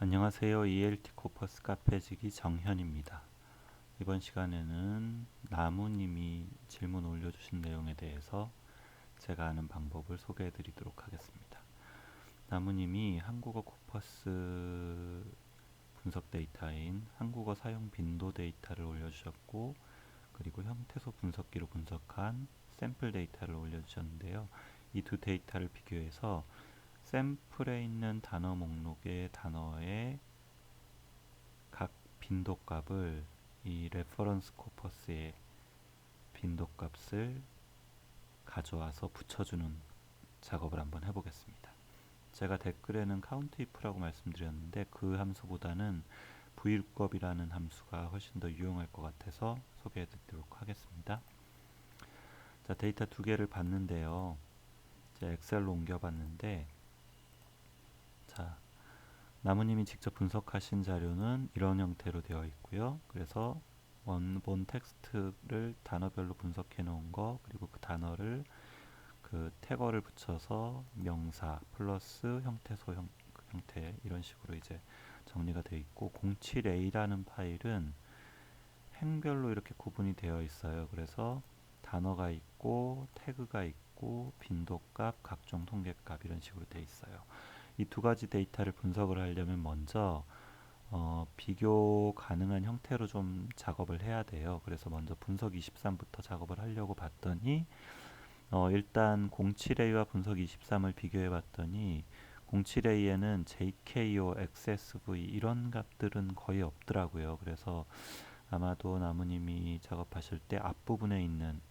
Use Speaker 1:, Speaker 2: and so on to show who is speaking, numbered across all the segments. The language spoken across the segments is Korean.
Speaker 1: 안녕하세요. ELT 코퍼스 카페지기 정현입니다. 이번 시간에는 나무님이 질문 올려주신 내용에 대해서 제가 아는 방법을 소개해 드리도록 하겠습니다. 나무님이 한국어 코퍼스 분석 데이터인 한국어 사용 빈도 데이터를 올려주셨고, 그리고 형태소 분석기로 분석한 샘플 데이터를 올려주셨는데요. 이 두 데이터를 비교해서 샘플에 있는 단어 목록의 단어의 각 빈도값을 이 레퍼런스 코퍼스의 빈도값을 가져와서 붙여주는 작업을 한번 해보겠습니다. 제가 댓글에는 countIf라고 말씀드렸는데 그 함수보다는 vlookup이라는 함수가 훨씬 더 유용할 것 같아서 소개해 드리도록 하겠습니다. 자, 데이터 두 개를 봤는데요. 이제 엑셀로 옮겨봤는데, 자, 나무님이 직접 분석하신 자료는 이런 형태로 되어 있고요. 그래서 원본 텍스트를 단어별로 분석해 놓은 거, 그리고 그 단어를 그 태거를 붙여서 명사 플러스 형태소 형태 이런 식으로 이제 정리가 되어 있고, 07a라는 파일은 행별로 이렇게 구분이 되어 있어요. 그래서 단어가 있고 태그가 있고 빈도값, 각종 통계값 이런 식으로 되어 있어요. 이 두 가지 데이터를 분석을 하려면 먼저 비교 가능한 형태로 좀 작업을 해야 돼요. 그래서 먼저 분석 23부터 작업을 하려고 봤더니 일단 07A와 분석 23을 비교해 봤더니 07A에는 JKO, XSV 이런 값들은 거의 없더라고요. 그래서 아마도 나무님이 작업하실 때 앞부분에 있는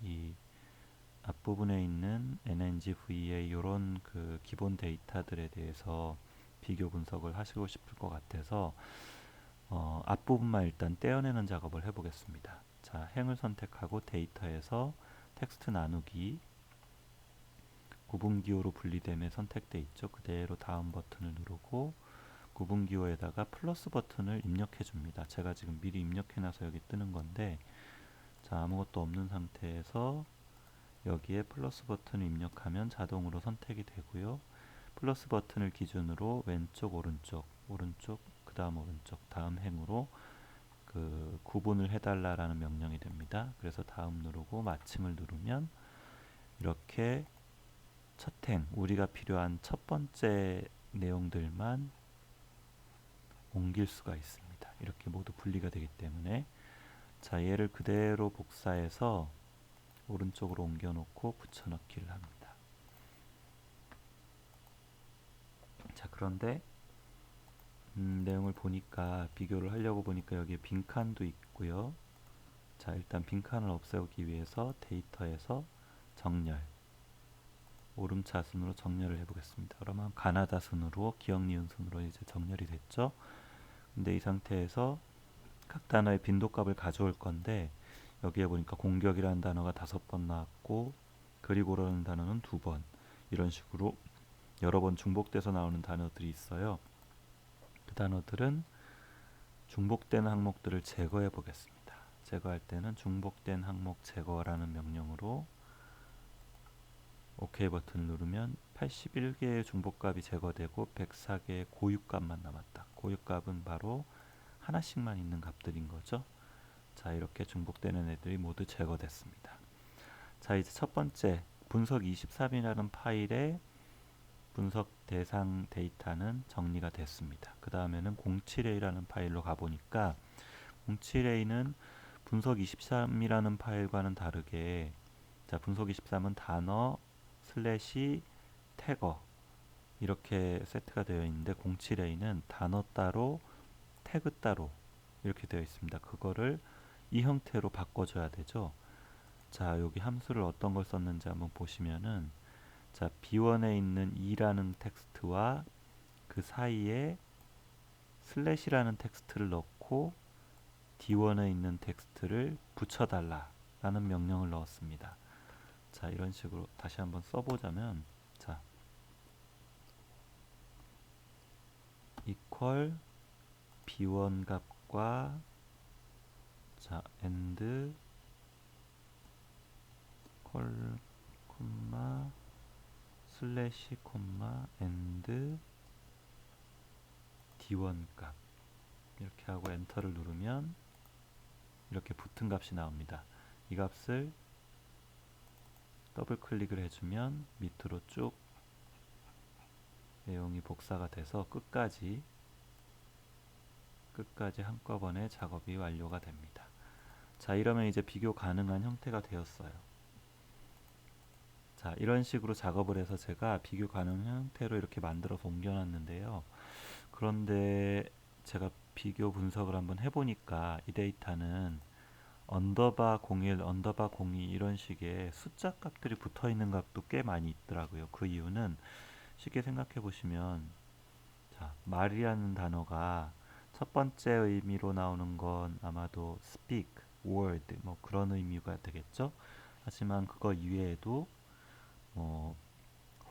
Speaker 1: NNG, VA 이런 그 기본 데이터들에 대해서 비교 분석을 하시고 싶을 것 같아서 앞부분만 일단 떼어내는 작업을 해보겠습니다. 자, 행을 선택하고 데이터에서 텍스트 나누기 구분기호로 분리됨에 선택돼 있죠. 그대로 다음 버튼을 누르고 구분기호에다가 플러스 버튼을 입력해 줍니다. 제가 지금 미리 입력해 놔서 여기 뜨는 건데, 자, 아무것도 없는 상태에서 여기에 플러스 버튼을 입력하면 자동으로 선택이 되고요. 플러스 버튼을 기준으로 왼쪽, 오른쪽, 오른쪽, 그 다음 오른쪽, 다음 행으로 그 구분을 해달라라는 명령이 됩니다. 그래서 다음 누르고 마침을 누르면 이렇게 첫 행, 우리가 필요한 첫 번째 내용들만 옮길 수가 있습니다. 이렇게 모두 분리가 되기 때문에, 자, 얘를 그대로 복사해서 오른쪽으로 옮겨 놓고 붙여넣기를 합니다. 자, 그런데 내용을 보니까, 비교를 하려고 보니까 여기에 빈칸도 있고요. 자, 일단 빈칸을 없애기 위해서 데이터에서 정렬, 오름차 순으로 정렬을 해보겠습니다. 그러면 가나다 순으로, 기억 니은 순으로 이제 정렬이 됐죠. 근데 이 상태에서 각 단어의 빈도값을 가져올 건데, 여기에 보니까 공격이라는 단어가 5번 나왔고 그리고라는 단어는 2번, 이런 식으로 여러 번 중복돼서 나오는 단어들이 있어요. 그 단어들은 중복된 항목들을 제거해 보겠습니다. 제거할 때는 중복된 항목 제거라는 명령으로 OK 버튼을 누르면 81개의 중복값이 제거되고 104개의 고유값만 남았다. 고유값은 바로 하나씩만 있는 값들인 거죠. 자, 이렇게 중복되는 애들이 모두 제거됐습니다. 자, 이제 첫 번째 분석 23이라는 파일의 분석 대상 데이터는 정리가 됐습니다. 그 다음에는 07A라는 파일로 가보니까 07A는 분석 23이라는 파일과는 다르게, 자, 분석 23은 단어 슬래시 태거 이렇게 세트가 되어 있는데 07A는 단어 따로 태그 따로 이렇게 되어 있습니다. 그거를 이 형태로 바꿔줘야 되죠. 자, 여기 함수를 어떤 걸 썼는지 한번 보시면은, 자, B1에 있는 E라는 텍스트와 그 사이에 슬래시라는 텍스트를 넣고 D1에 있는 텍스트를 붙여달라 라는 명령을 넣었습니다. 자, 이런 식으로 다시 한번 써보자면, 자, equal B1 값과, 자, and 콜 콤마 슬래시 콤마 and 기원값 이렇게 하고 엔터를 누르면 이렇게 붙은 값이 나옵니다. 이 값을 더블 클릭을 해주면 밑으로 쭉 내용이 복사가 돼서 끝까지 한꺼번에 작업이 완료가 됩니다. 자, 이러면 이제 비교 가능한 형태가 되었어요. 자, 이런 식으로 작업을 해서 제가 비교 가능 형태로 이렇게 만들어서 옮겨놨는데요. 그런데 제가 비교 분석을 한번 해보니까 이 데이터는 언더바 01, 언더바 02 이런 식의 숫자 값들이 붙어 있는 값도 꽤 많이 있더라고요. 그 이유는 쉽게 생각해 보시면, 자, 말이라는 단어가 첫 번째 의미로 나오는 건 아마도 speak, word 뭐 그런 의미가 되겠죠. 하지만 그거 이외에도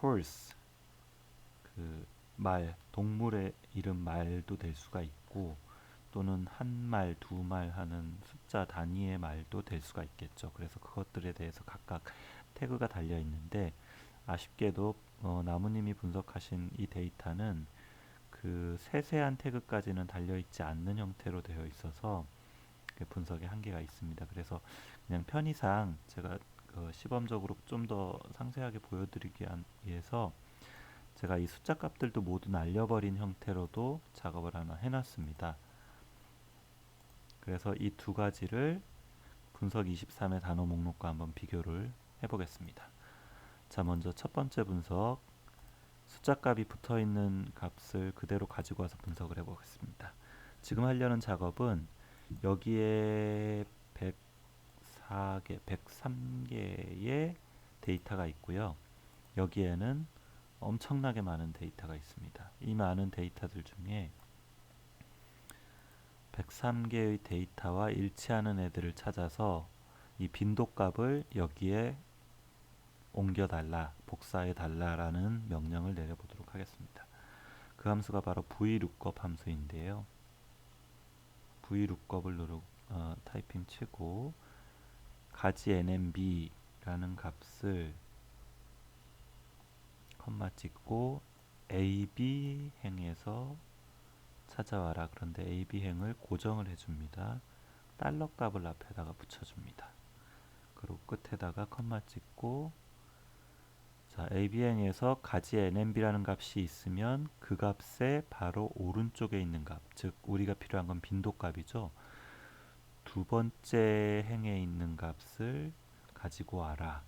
Speaker 1: horse, 그 말, 동물의 이름 말도 될 수가 있고, 또는 한 말, 두 말 하는 숫자 단위의 말도 될 수가 있겠죠. 그래서 그것들에 대해서 각각 태그가 달려 있는데, 아쉽게도 나무님이 분석하신 이 데이터는 그 세세한 태그까지는 달려 있지 않는 형태로 되어 있어서 분석에 한계가 있습니다. 그래서 그냥 편의상 제가 시범적으로 좀 더 상세하게 보여드리기 위해서 제가 이 숫자 값들도 모두 날려버린 형태로도 작업을 하나 해놨습니다. 그래서 이 두 가지를 분석 23의 단어 목록과 한번 비교를 해보겠습니다. 자, 먼저 첫 번째 분석, 숫자 값이 붙어 있는 값을 그대로 가지고 와서 분석을 해보겠습니다. 지금 하려는 작업은 여기에 104개, 103개의 데이터가 있고요. 여기에는 엄청나게 많은 데이터가 있습니다. 이 많은 데이터들 중에 103개의 데이터와 일치하는 애들을 찾아서 이 빈도값을 여기에 옮겨달라, 복사해달라라는 명령을 내려보도록 하겠습니다. 그 함수가 바로 VLOOKUP 함수인데요. VLOOKUP을 타이핑 치고 가지 NMB라는 값을 컴마 찍고 AB 행에서 찾아와라. 그런데 AB 행을 고정을 해줍니다. 달러 값을 앞에다가 붙여줍니다. 그리고 끝에다가 컴마 찍고, 자, AB 행에서 가지 NMB라는 값이 있으면 그 값의 바로 오른쪽에 있는 값, 즉 우리가 필요한 건 빈도 값이죠. 두 번째 행에 있는 값을 가지고 와라.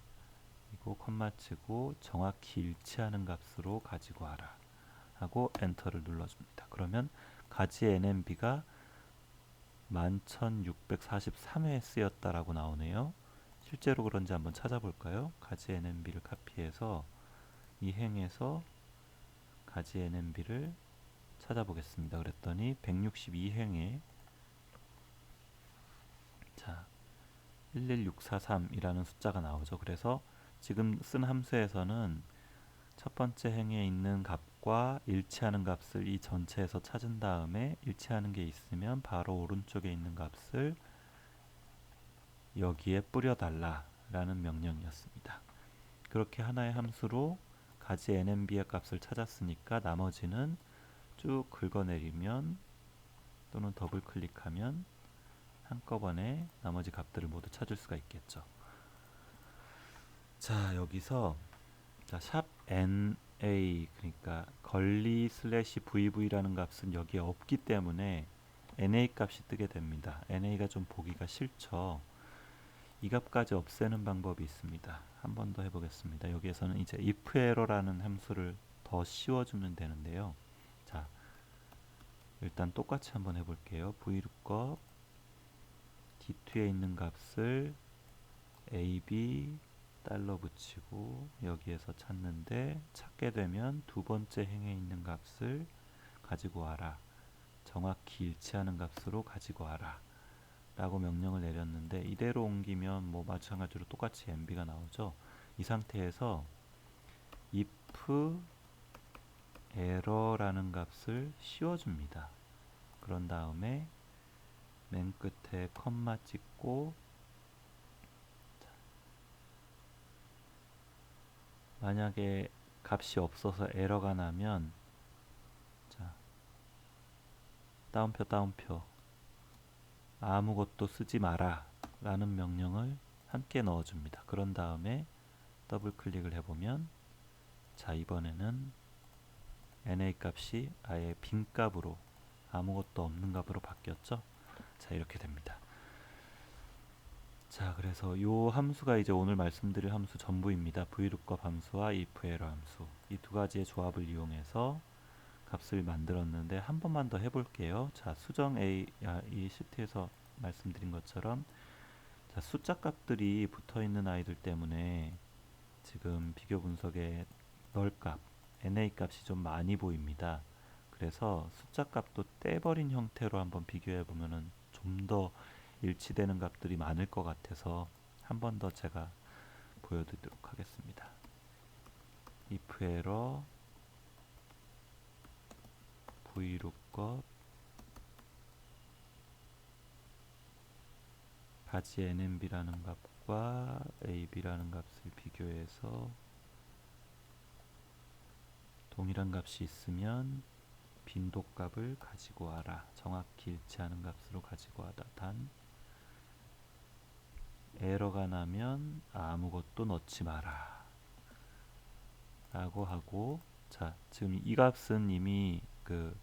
Speaker 1: 그리고 컴마 치고 정확히 일치하는 값으로 가지고 와라 하고 엔터를 눌러줍니다. 그러면 가지 NMB가 11,643회 쓰였다라고 나오네요. 실제로 그런지 한번 찾아볼까요? 가지 NMB를 카피해서 이 행에서 가지 NMB를 찾아보겠습니다. 그랬더니 162행에 자 11643이라는 숫자가 나오죠. 그래서 지금 쓴 함수에서는 첫 번째 행에 있는 값과 일치하는 값을 이 전체에서 찾은 다음에 일치하는 게 있으면 바로 오른쪽에 있는 값을 여기에 뿌려달라 라는 명령이었습니다. 그렇게 하나의 함수로 가지 NMB의 값을 찾았으니까 나머지는 쭉 긁어내리면 또는 더블 클릭하면 한꺼번에 나머지 값들을 모두 찾을 수가 있겠죠. 자, 여기서 샵 NA, 그러니까 걸리 슬래시 VV라는 값은 여기에 없기 때문에 NA 값이 뜨게 됩니다. NA가 좀 보기가 싫죠. 이 값까지 없애는 방법이 있습니다. 한 번 더 해보겠습니다. 여기에서는 이제 if error라는 함수를 더 씌워주면 되는데요. 자, 일단 똑같이 한번 해볼게요. VLOOKUP D2에 있는 값을 AB 달러 붙이고 여기에서 찾는데, 찾게 되면 두 번째 행에 있는 값을 가지고 와라, 정확히 일치하는 값으로 가지고 와라 라고 명령을 내렸는데, 이대로 옮기면 뭐 마찬가지로 똑같이 MB가 나오죠. 이 상태에서 if error라는 값을 씌워줍니다. 그런 다음에 맨 끝에 컴마 찍고, 만약에 값이 없어서 에러가 나면, 자, 따옴표 아무것도 쓰지 마라 라는 명령을 함께 넣어줍니다. 그런 다음에 더블 클릭을 해보면 자, 이번에는 NA 값이 아예 빈 값으로 아무것도 없는 값으로 바뀌었죠. 자, 이렇게 됩니다. 자, 그래서 이 함수가 이제 오늘 말씀드릴 함수 전부입니다. VLOOKUP 함수와 IFERROR 함수, 이 두 가지의 조합을 이용해서 값을 만들었는데 한 번만 더 해볼게요. 자, 수정 A, 이 시트에서 말씀드린 것처럼 자, 숫자 값들이 붙어 있는 아이들 때문에 지금 비교 분석의 널값, NA 값이 좀 많이 보입니다. 그래서 숫자 값도 떼버린 형태로 한번 비교해 보면은 좀 더 일치되는 값들이 많을 것 같아서 한 번 더 제가 보여드리도록 하겠습니다. if error VLOOKUP 바지 NMB라는 값과 AB라는 값을 비교해서 동일한 값이 있으면 빈도값을 가지고 와라. 정확히 일치하는 값으로 가지고 와라. 단 에러가 나면 아무것도 넣지 마라 라고 하고, 자, 지금 이 값은 이미 그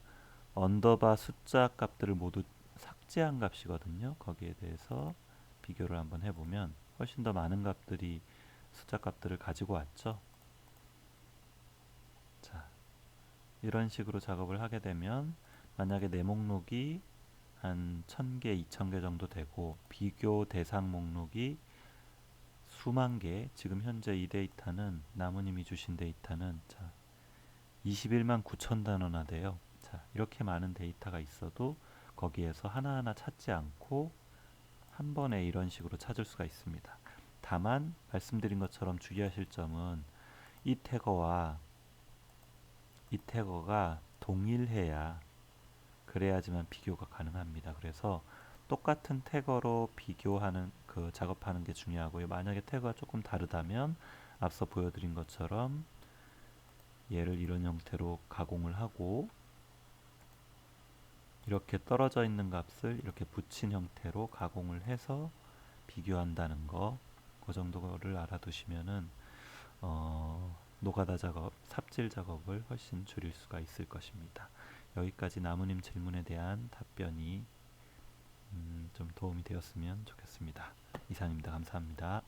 Speaker 1: 언더바 숫자 값들을 모두 삭제한 값이거든요. 거기에 대해서 비교를 한번 해보면 훨씬 더 많은 값들이 숫자 값들을 가지고 왔죠. 자, 이런 식으로 작업을 하게 되면 만약에 내 목록이 한 1000개, 2000개 정도 되고 비교 대상 목록이 수만 개, 지금 현재 이 데이터는 나무님이 주신 데이터는 자 21만 9천 단어나 돼요. 자, 이렇게 많은 데이터가 있어도 거기에서 하나하나 찾지 않고 한 번에 이런 식으로 찾을 수가 있습니다. 다만 말씀드린 것처럼 주의하실 점은 이 태거와 이 태거가 동일해야 그래야지만 비교가 가능합니다. 그래서 똑같은 태거로 비교하는 그 작업하는 게 중요하고요. 만약에 태거가 조금 다르다면 앞서 보여드린 것처럼 얘를 이런 형태로 가공을 하고 이렇게 떨어져 있는 값을 이렇게 붙인 형태로 가공을 해서 비교한다는 거, 그 정도를 알아두시면은 노가다 작업, 삽질 작업을 훨씬 줄일 수가 있을 것입니다. 여기까지 나무님 질문에 대한 답변이 좀 도움이 되었으면 좋겠습니다. 이상입니다. 감사합니다.